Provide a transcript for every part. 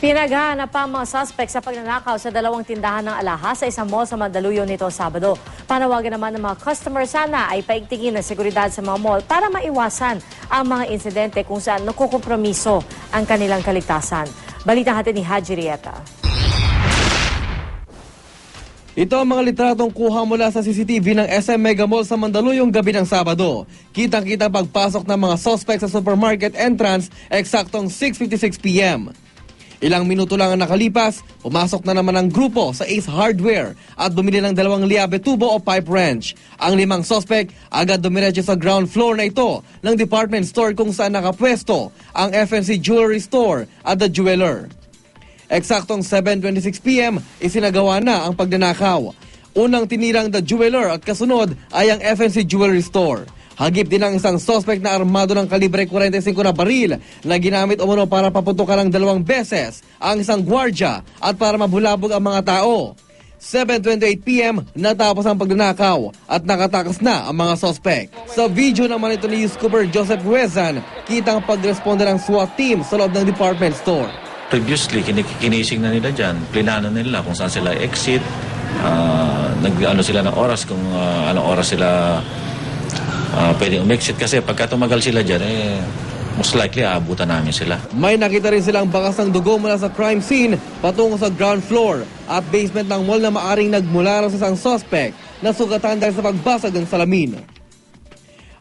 Pinaghahanap pa ang mga suspect sa pagnanakaw sa dalawang tindahan ng alahas sa isang mall sa Mandaluyong nito Sabado. Panawagan naman ng mga customer sana ay paigtingin ng seguridad sa mga mall para maiwasan ang mga insidente kung saan nakukompromiso ang kanilang kaligtasan. Balita natin ni Haji Rieta. Ito ang mga litratong kuha mula sa CCTV ng SM Mega Mall sa Mandaluyong gabi ng Sabado. Kitang-kita pagpasok ng mga suspect sa supermarket entrance eksaktong 6:56 p.m. Ilang minuto lang ang nakalipas, pumasok na naman ang grupo sa Ace Hardware at bumili ng 2 liabe tubo o pipe wrench. Ang 5 suspect agad dumiretso sa ground floor na ito ng department store kung saan nakapwesto ang FNC Jewelry Store at The Jeweler. Eksaktong 7:26 p.m. isinagawa na ang pagnanakaw. Unang tinirang The Jeweler at kasunod ay ang FNC Jewelry Store. Hagip din ang isang suspect na armado ng kalibre 45 na baril na ginamit umano para paputukan ng 2 beses ang isang gwardya at para mabulabog ang mga tao. 7:28 p.m. natapos ang pagnanakaw at nakatakas na ang mga suspect. Sa video naman ito ni Scooper Joseph Huezan, kitang pagresponde ng SWAT team sa loob ng department store. Previously, kinising na nila dyan, plinano nila kung saan sila exit, nag-ano sila ng oras, kung anong oras sila pwedeng umexit kasi pagka tumagal sila dyan, most likely aabutan namin sila. May nakita rin silang bakas ng dugo mula sa crime scene patungo sa ground floor at basement ng mall na maaring nagmula sa isang suspect na sugatan dahil sa pagbasag ng salamin.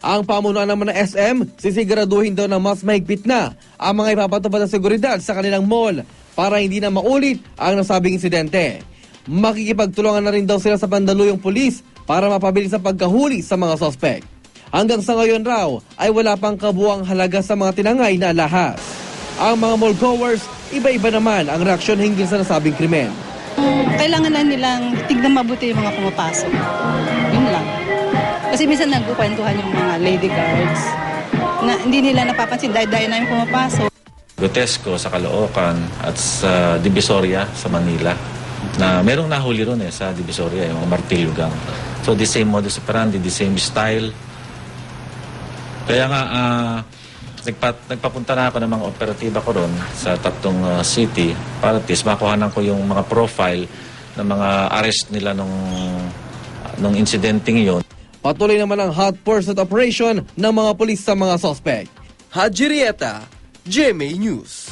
Ang pamunuan naman ng SM, sisiguraduhin daw na mas mahigpit na ang mga ipapatupad na seguridad sa kanilang mall para hindi na maulit ang nasabing insidente. Makikipagtulungan na rin daw sila sa Mandaluyong Police para mapabilis ang pagkahuli sa mga suspect. Hanggang sa ngayon raw ay wala pang kabuang halaga sa mga tinangay na alahas. Ang mga mall goers, iba-iba naman ang reaksyon hinggil sa nasabing krimen. Kailangan na nilang tignan mabuti yung mga pumapasok. Yun lang. Kasi minsan nagkukwentuhan yung mga lady guards na hindi nila napapansin dahil na yung pumapasok. Grotesco sa Caloocan at sa Divisoria sa Manila na merong nahuli ron sa Divisoria, yung mga martilyo gang. So the same modus operandi, the same style. Kaya nga, nagpapunta na ako ng mga operatiba ko ron sa 3 city para at least makuhanan ko yung mga profile ng mga arrest nila nung incidenting yun. Patuloy naman ang hot pursuit operation ng mga pulis sa mga suspect. Haji Rieta, GMA News.